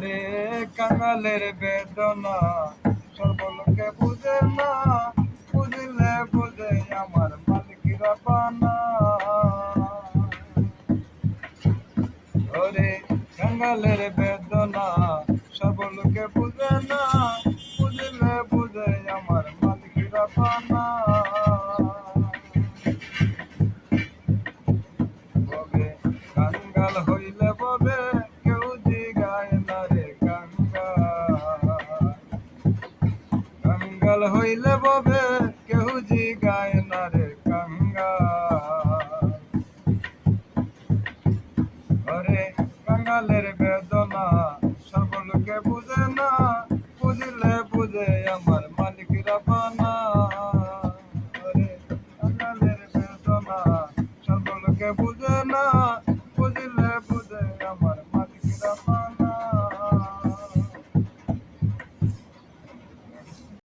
রে কাঙালের বেদনা সর্বলোকে বুঝে না, বুঝলে বুঝে আমার মালিকেরা পানা। ওরে কাঙালের বেদনা সর্বলোকে বুঝে না, বুঝলে বুঝে আমার মালিকেরা পানা। ববে কাঙ্গাল হইলে ববে কেউ জিগায় না রে কাঙ্গাল। কাঙ্গাল হইলে ববে